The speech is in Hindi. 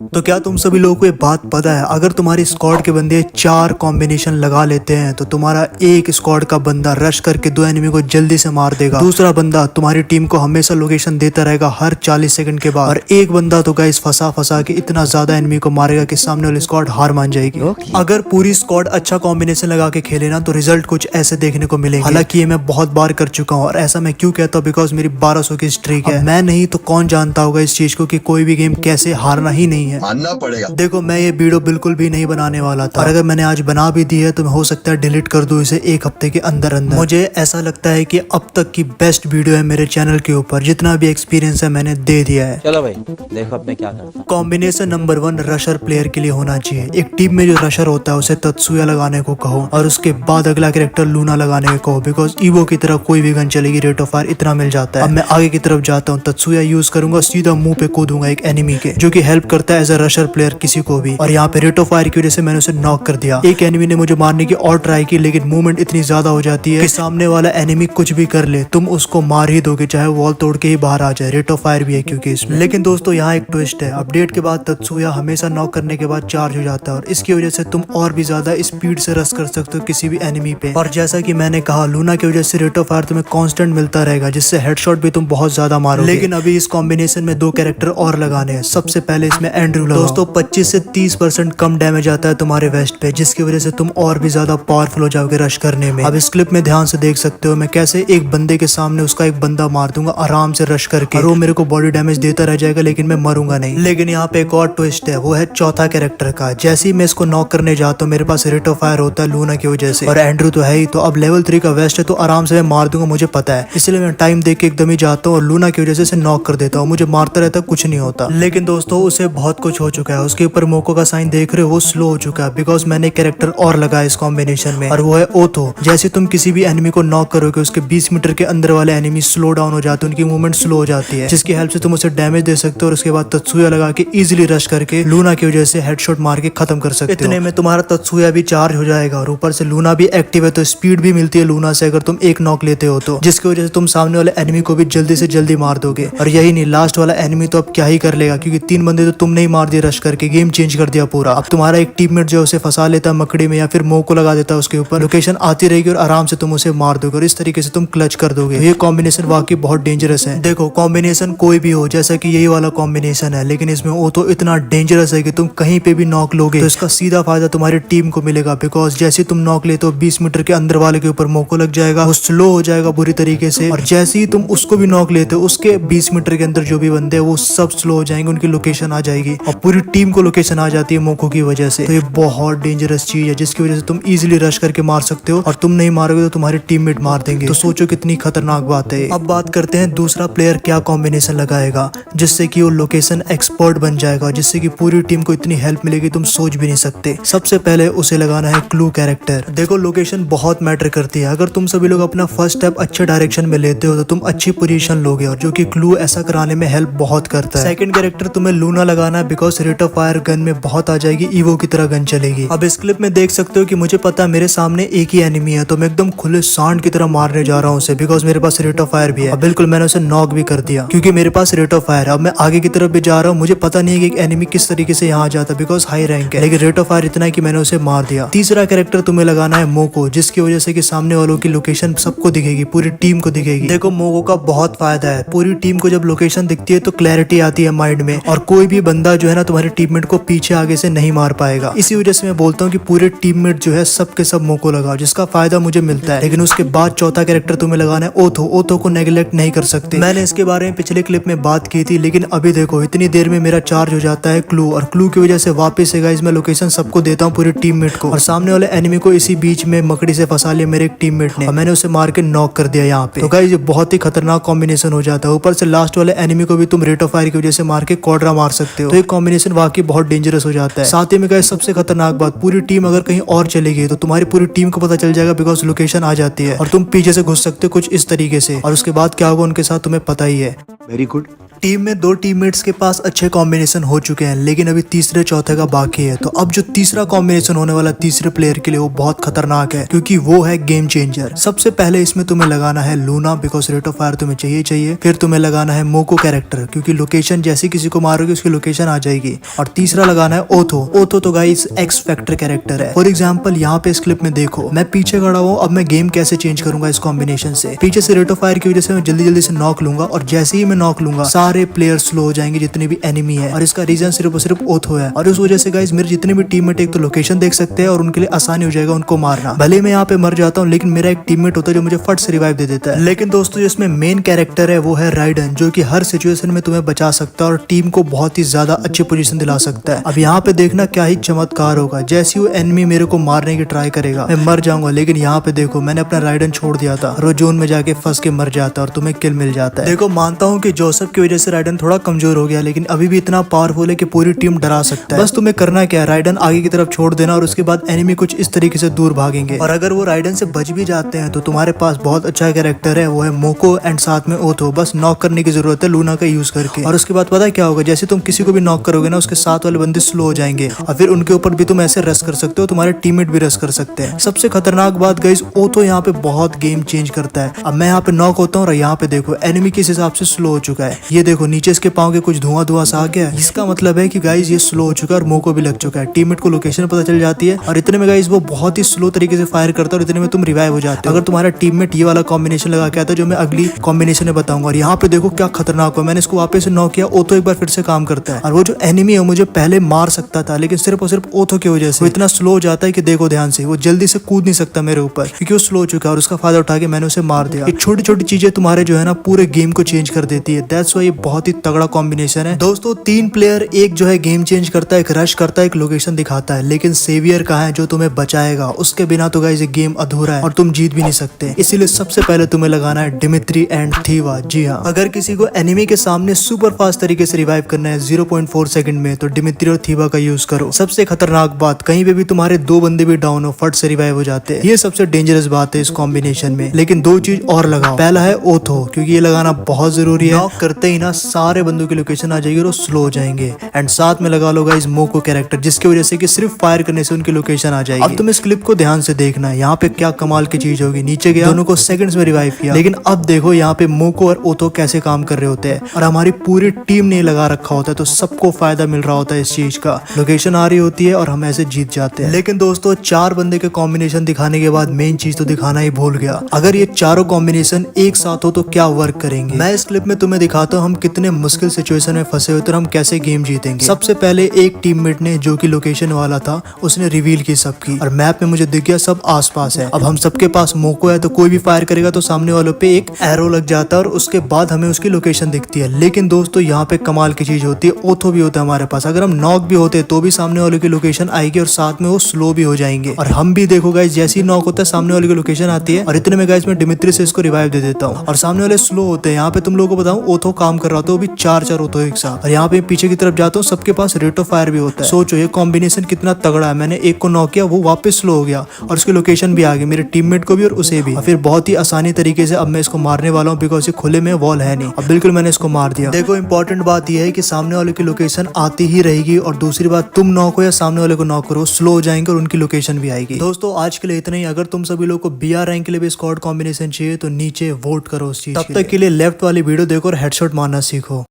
तो क्या तुम सभी लोगों को ये बात पता है, अगर तुम्हारी स्क्वाड के बंदे 4 कॉम्बिनेशन लगा लेते हैं तो तुम्हारा एक स्क्वाड का बंदा रश करके 2 एनिमी को जल्दी से मार देगा। दूसरा बंदा तुम्हारी टीम को हमेशा लोकेशन देता रहेगा हर 40 सेकंड के बाद, और एक बंदा तो गाइस फंसा फंसा के इतना ज्यादा एनिमी को मारेगा कि सामने वाली स्क्वाड हार मान जाएगी। अगर पूरी स्क्वाड अच्छा कॉम्बिनेशन लगा के खेले ना तो रिजल्ट कुछ ऐसे देखने को मिलेंगे। हालांकि ये मैं बहुत बार कर चुका हूँ, और ऐसा मैं क्यों कहता हूँ, बिकॉज मेरी 1200 की स्ट्रीक है। मैं नहीं तो कौन जानता होगा इस चीज को कि कोई भी गेम कैसे हारना ही नहीं है, मानना पड़ेगा। देखो मैं ये वीडियो बिल्कुल भी नहीं बनाने वाला था, और अगर मैंने आज बना भी दी है तो हो सकता है डिलीट कर दूं इसे 1 हफ्ते के अंदर अंदर। मुझे ऐसा लगता है कि अब तक की बेस्ट वीडियो है मेरे चैनल के ऊपर, जितना भी एक्सपीरियंस है मैंने दे दिया है। चलो भाई देखो अब मैं क्या करता हूँ। कॉम्बिनेशन नंबर 1 रशर प्लेयर के लिए होना चाहिए। एक टीम में जो रशर होता है उसे तत्सुया लगाने को कहो, और उसके बाद अगला कैरेक्टर लूना लगाने को कहो, बिकॉज ईवो की तरफ कोई भी गन चलेगी, रेट ऑफ फायर इतना मिल जाता है। अब मैं आगे की तरफ जाता हूँ, तत्सुया यूज करूंगा, सीधा मुंह पे कूदूंगा एक एनिमी के, जो कि हेल्प करता है एज अ रशर प्लेयर किसी को भी। और यहाँ पे रेट ऑफ फायर की वजह से मैंने उसे नॉक कर दिया। एक एनिमी ने मुझे मारने की और ट्राई की, लेकिन मूवमेंट इतनी ज्यादा हो जाती है कि सामने वाला एनिमी कुछ भी कर ले तुम उसको मार ही दोगे, चाहे वॉल तोड़ के ही बाहर आ जाए। रेट ऑफ फायर भी है क्योंकि इसमें। लेकिन दोस्तों यहाँ एक ट्विस्ट है, अपडेट के बाद तत्सुया हमेशा नॉक करने के बाद चार्ज हो जाता है, और इसकी वजह से तुम और भी ज्यादा स्पीड से रश कर सकते हो किसी भी एनिमी पे। और जैसा कि मैंने कहा, लूना की वजह से रेट ऑफ फायर तुम्हें कांस्टेंट मिलता रहेगा, जिससे हेडशॉट भी तुम बहुत ज्यादा मारोगे। लेकिन अभी इस कॉम्बिनेशन में 2 कैरेक्टर और लगाने हैं। सबसे पहले इसमें एंड्रू लगाओ। दोस्तों 25 से 30% कम डैमेज आता है तुम्हारे वेस्ट पे, जिसकी वजह से तुम और भी ज्यादा पावरफुल हो जाओगे रश करने में। अब इस क्लिप में ध्यान से देख सकते हो मैं कैसे एक बंदे के सामने उसका एक बंदा मार दूंगा आराम से रश करके, और वो मेरे को बॉडी डैमेज देता रह जाएगा, लेकिन मैं मरूंगा नहीं। लेकिन यहाँ पे एक और ट्विस्ट है, वो है चौथा कैरेक्टर का। जैसे ही मैं इसको नॉक करने जाता हूँ मेरे पास रेट ऑफ फायर होता है लूना की वजह से, और एंड्रू तो है ही, तो अब लेवल 3 का वेस्ट है तो आराम से मैं मार दूंगा, मुझे पता है। इसलिए मैं टाइम देख के एकदम ही जाता हूँ और लूना की वजह से नॉक कर देता हूँ। मुझे मारता रहता कुछ नहीं होता। लेकिन दोस्तों उसे बहुत कुछ हो चुका है, उसके ऊपर मोको का साइन देख रहे हो, वो स्लो हो चुका है, बिकॉज मैंने कैरेक्टर और लगाया इस कॉम्बिनेशन में, और वो है ओथो। जैसे तुम किसी भी एनिमी को नॉक करोगे उसके 20 मीटर के अंदर वाले एनिमी स्लो डाउन हो जाते हैं, उनकी मूवमेंट स्लो हो जाती है, जिसकी हेल्प से तुम उसे डैमेज दे सकते हो, और उसके बाद तत्सुया लगा के इजीली रश करके लूना की वजह से हेडशॉट मार के खत्म कर सकते हो। इतने में तुम्हारा तत्सुया भी चार्ज हो जाएगा, और ऊपर से लूना भी एक्टिव है, तो स्पीड भी मिलती है लूना से अगर तुम एक नॉक लेते हो तो, जिसकी वजह से तुम सामने वाले एनिमी को भी जल्दी से जल्दी मार दोगे। और यही नहीं, लास्ट वाला एनिमी तो अब क्या ही कर लेगा, क्योंकि 3 बंदे तो तुमने ही मार दिए रश करके, गेम चेंज कर दिया पूरा। अब तुम्हारा एक टीममेट जो है उसे फंसा लेता है मकड़ी में, या फिर मोह को लगा देता है उसके ऊपर, लोकेशन आती रहेगी और आराम से तुम उसे मार दोगे, और इस तरीके से तुम क्लच कर दोगे। ये कॉम्बिनेशन वाकई बहुत डेंजरस है। देखो कॉम्बिनेशन कोई भी हो, जैसा कि यही वाला कॉम्बिनेशन है, लेकिन इसमें वो तो इतना डेंजरस है कि तुम कहीं पे भी नॉक लोगे तो इसका सीधा फायदा तुम्हारी टीम को मिलेगा, बिकॉज जैसे तुम नॉक लेते हो 20 मीटर के अंदर वाले के ऊपर मोको लग जाएगा, वो स्लो हो जाएगा बुरी तरीके से, और जैसे ही तुम उसको भी नॉक लेते हो उसके 20 मीटर के अंदर जो भी बंदे हैं वो सब स्लो हो जाएंगे, उनकी लोकेशन आ जाएगी, और पूरी टीम को लोकेशन आ जाती है मोको की वजह से। तो ये बहुत डेंजरस चीज है, जिसकी वजह से तुम इजीली रश करके मार सकते हो, और तुम नहीं मारोगे तो तुम्हारे टीममेट मार देंगे। तो सोचो कितनी खतरनाक बात है। अब बात करते हैं दूसरा प्लेयर क्या कॉम्बिनेशन लगाएगा जिससे कि वो लोकेशन एक्सपर्ट बन जाएगा, जिससे कि पूरी टीम को इतनी हेल्प मिलेगी तुम सोच भी नहीं सकते। सबसे पहले उसे लगाना है क्लू कैरेक्टर। देखो लोकेशन बहुत मैटर करती है, अगर तुम सभी लोग अपना फर्स्ट स्टेप अच्छे डायरेक्शन में लेते हो तो तुम अच्छी पोजीशन लोगे, और जो कि क्लू ऐसा कराने में हेल्प बहुत करता है। सेकंड कैरेक्टर तुम्हें लूना लगाना है, because rate of fire gun में बहुत आ जाएगी, ईवो की तरह गन चलेगी। अब इस क्लिप में देख सकते हो कि मुझे पता है मेरे सामने एक ही एनिमी है, तो मैं एकदम खुले सांड की तरह मारने जा रहा हूँ उसे, बिकॉज मेरे पास रेट ऑफ फायर भी है। बिल्कुल मैंने उसे नॉक भी कर दिया क्योंकि मेरे पास रेट ऑफ फायर है। अब मैं आगे की तरफ भी जा रहा हूँ, मुझे पता नहीं है कि एनिमी किस तरीके से यहाँ जाता है, बिकॉज हाई रैंक है, लेकिन रेट ऑफ फायर इतना है कि मैंने उसे मार दिया। तीसरा कैरेक्टर तुम्हें लगाना है मोको, जिसकी वजह से कि सामने वालों की लोकेशन सबको दिखेगी, पूरी टीम को दिखेगी। देखो मोको का बहुत फायदा है, पूरी टीम को जब लोकेशन दिखती है तो क्लैरिटी आती है माइंड में, और कोई भी बंदा जो है ना तुम्हारे टीममेट को पीछे आगे से नहीं मार पाएगा। इसी वजह से मैं बोलता हूँ कि पूरे टीममेट जो है सब के सब मोको लगाओ, जिसका फायदा मुझे मिलता है। लेकिन उसके बाद चौथा कैरेक्टर तुम्हें लगाना है ओथो। ओथो को नेग्लेक्ट नहीं कर सकते, मैंने इसके बारे में पिछले क्लिप में बात की थी, लेकिन अभी देखो इतनी देर में मेरा चार्ज हो जाता है क्लू, और क्लू की वजह से वापस से गाइस मैं लोकेशन सबको देता हूँ पूरे टीममेट को, और सामने वाले एनिमी को इसी बीच में मकड़ी से फंसा लिया मेरे एक टीममेट ने, और मैंने उसे मार के नॉक कर दिया यहाँ पे। तो गाइस ये बहुत ही खतरनाक कॉम्बिनेशन हो जाता है। ऊपर से लास्ट वाले एनिमी को भी तुम रेट ऑफ फायर की वजह से मार के क्वाड्रा मार सकते हो। तो ये कॉम्बिनेशन वाकई बहुत डेंजरस हो जाता है। साथ ही में गाइस सबसे खतरनाक बात, पूरी टीम अगर कहीं और चली गई तो तुम्हारी पूरी टीम को पता चल जाएगा, बिकॉज लोकेशन आ जाती है, और तुम पीछे से घुस सकते हो कुछ इस तरीके से, और उसके बाद क्या होगा उनके साथ तुम्हें पता ही है। वेरी गुड, टीम में 2 टीममेट्स के पास अच्छे कॉम्बिनेशन हो चुके हैं, लेकिन अभी तीसरे चौथे का बाकी है। तो अब जो तीसरा कॉम्बिनेशन होने वाला तीसरे प्लेयर के लिए वो बहुत खतरनाक है, क्योंकि वो है गेम चेंजर। सबसे पहले इसमें तुम्हें लगाना है Luna, because rate of fire तुम्हें चाहिए। फिर तुम्हें लगाना है मोको कैरेक्टर, क्योंकि लोकेशन जैसे किसी को मारोगे उसकी लोकेशन आ जाएगी। और तीसरा लगाना है ओथो तो गाइस एक्स फैक्टर कैरेक्टर है। फॉर एग्जाम्पल यहाँ पे इस क्लिप में देखो, मैं पीछे खड़ा हूँ, अब मैं गेम कैसे चेंज करूंगा इस कॉम्बिनेशन से। पीछे से रेट ऑफ फायर की वजह से मैं जल्दी से नॉक लूंगा, और जैसे ही मैं नॉक लूंगा सारे प्लेयर स्लो हो जाएंगे जितने भी एनिमी है। और इसका रीजन सिर्फ और सिर्फ ओथो है। और उस वजह से गाइस मेरे जितने भी टीममेट एक तो लोकेशन देख सकते हैं, और उनके लिए आसानी हो जाएगा उनको मारना। भले मैं यहाँ पे मर जाता हूँ, लेकिन मेरा एक टीममेट होता है जो मुझे फट से रिवाइव दे देता है। लेकिन दोस्तों जिसमें मेन कैरेक्टर है वो है राइडन, जो कि हर सिचुएशन में तुम्हें बचा सकता है और टीम को बहुत ही ज्यादा अच्छी पोजीशन दिला सकता है। अब यहाँ पे देखना क्या ही चमत्कार होगा। जैसे ही वो एनिमी मेरे को मारने की ट्राई करेगा मैं मर जाऊंगा, लेकिन यहाँ पे देखो मैंने अपना राइडन छोड़ दिया था और वो जोन में जाके फंस के मर जाता है और तुम्हें किल मिल जाता है। देखो मानता हूँ कि जोसेफ की वजह से राइडन थोड़ा कमजोर हो गया, लेकिन अभी भी इतना पावरफुल है कि पूरी टीम डरा सकता है। बस तुम्हें करना क्या है, राइडन आगे की तरफ छोड़ देना और उसके बाद एनिमी कुछ इस तरीके से दूर भागेंगे। और अगर वो राइडन से बच भी जाते हैं तो तुम्हारे पास बहुत अच्छा कैरेक्टर है, वो है मोको एंड साथ में ओथो। बस नॉक करने की जरूरत है लूना का यूज करके। और उसके बाद पता है क्या होगा, जैसे तुम किसी को भी नॉक करोगे ना उसके साथ वाले बंदे स्लो हो जाएंगे, और फिर उनके ऊपर भी तुम ऐसे रश कर सकते हो, तुम्हारे टीममेट भी रश कर सकते हैं। सबसे खतरनाक बात गाइस, ओथो यहाँ पे बहुत गेम चेंज करता है। अब मैं यहाँ पे नॉक होता हूँ और यहाँ पे देखो एनिमी किस हिसाब से स्लो हो चुका है। ये देखो नीचे इसके पाँव के कुछ धुआं सा आ गया है। इसका मतलब है कि गाइस ये स्लो हो चुका है और मोको भी लग चुका है। टीममेट को लोकेशन पता चल जाती है, और इतने में गाइस वो बहुत ही स्लो तरीके से फायर करता है और इतने में तुम रिवाइव हो जाते हो। अगर तुम्हारा टीममेट ये वाला कॉम्बिनेशन लगा के आता है जो मैं अगली कॉम्बिनेशन में बताऊंगा। और यहाँ पे देखो क्या खतरनाक हो, मैंने इसको वापस से नॉक किया, ओथो एक बार फिर से काम करता है। और वो जो एनिमी है मुझे पहले मार सकता था, लेकिन सिर्फ और सिर्फ ओथो की वजह से वो इतना स्लो हो जाता है कि देखो ध्यान से वो जल्दी से कूद नहीं सकता मेरे ऊपर, क्योंकि वो स्लो हो चुका है। और उसका फायदा उठा के मैंने उसे मार दिया। छोटी छोटी चीजें तुम्हारे जो है ना पूरे गेम को चेंज कर देती है। दैट्स व्हाई ये बहुत ही तगड़ा कॉम्बिनेशन है दोस्तों। 3 प्लेयर, एक जो है गेम चेंज करता है, एक रश करता है, एक लोकेशन दिखाता है, लेकिन सेवियर कहाँ है जो तुम्हें बचाएगा। उसके बिना तो गाइस ये गेम अधूरा है और तुम जीत भी नहीं सकते। इसीलिए सबसे पहले तुम्हें लगाना है डिमित्री एंड थीवा। जी हाँ, अगर किसी को एनिमी के सामने सुपर फास्ट तरीके से रिवाइव करना है 0.4 सेकंड में, तो डिमित्री और थीवा का यूज करो। सबसे खतरनाक बात, कहीं पे भी तुम्हारे 2 बंदे भी डाउन हो फट से रिवाइव हो जाते हैं। ये सबसे डेंजरस बात है इस कॉम्बिनेशन में। लेकिन 2 चीज और लगाओ। पहला है ओथो, क्योंकि ये लगाना बहुत जरूरी है। नॉक करते ही ना सारे बंदों की लोकेशन आ जाएगी और वो स्लो हो जाएंगे। एंड साथ में लगा लो गाइस मोको कैरेक्टर, जिसकी वजह से कि सिर्फ फायर करने से उनकी लोकेशन आ जाएगी। अब तुम इस क्लिप को ध्यान से देखना है, यहाँ पे क्या कमाल की चीज होगी। नीचे गया, दोनों को सेकंड्स में रिवाइव किया, लेकिन अब देखो यहाँ पे मोको और ओथो कैसे काम कर रहे होते हैं। और हमारी पूरी टीम ने लगा रखा होता है, तो सबको फायदा मिल रहा होता है इस चीज का। लोकेशन आ रही होती है और हम ऐसे जीत जाते हैं। लेकिन दोस्तों 4 बंदे के कॉम्बिनेशन दिखाने के बाद मेन चीज तो दिखाना ही भूल गया। अगर ये चारों कॉम्बिनेशन एक साथ हो तो क्या वर्क करेंगे। मैं इस क्लिप में तुम्हें दिखाता हूँ हम कितने मुश्किल सिचुएशन में फंसे हुए थे और हम कैसे गेम जीतेंगे। सबसे पहले एक टीममेट ने, जो कि लोकेशन वाला था, उसने रिवील की सबकी, और मैप में मुझे दिख गया सब आसपास है। अब हम सबके पास मोको है, तो कोई भी फायर करेगा तो सामने वालों पे एक एरो लग जाता है और उसके बाद हमें उसकी लोकेशन दिखती है। लेकिन दोस्तों यहाँ पे कमाल की चीज होती है, ओथो भी होता है हमारे पास। अगर हम नॉक भी होते तो भी सामने वालों की लोकेशन आएगी और साथ में वो स्लो भी हो जाएंगे। और हम भी देखो गाइस, जैसे ही नॉक होता है सामने वाले की लोकेशन आती है, और इतने में गाइस मैं डिमित्री से इसको रिवाइव दे देता हूँ। और सामने वाले स्लो होते हैं। यहाँ पे तुम लोगों को बताऊं, ओथो काम कर रहा था, वो भी 4 ओथो एक साथ। और यहाँ पे पीछे की तरफ जाता हूँ, सबके पास रेट ऑफ फायर भी होता है। सोचो ये कॉम्बिनेशन कितना तगड़ा है। मैंने एक को नॉक किया, वो वापस स्लो हो गया और उसकी लोकेशन भी आ गई, मेरे टीममेट को भी और उसे भी। और फिर बहुत ही आसानी तरीके से अब मैं इसको मारने वाला हूँ, बिकॉज ये खुले में वॉल है नहीं। अब बिल्कुल मैंने इसको मार दिया। देखो इंपॉर्टेंट बात यह है कि सामने वाले की लोकेशन आती ही रहेगी, और दूसरी बात तुम नॉक हो या सामने वाले को नॉक करो, स्लो हो जाएंगे और उनकी लोकेशन भी आएगी। दोस्तों आज के लिए इतना ही। अगर तुम सभी लोग को BR रैंक के लिए भी स्क्वाड कॉम्बिनेशन चाहिए तो नीचे वोट करो उस चीज। तब तक के लिए लेफ्ट वाली वीडियो देखो और हेडशॉट मारना सीखो।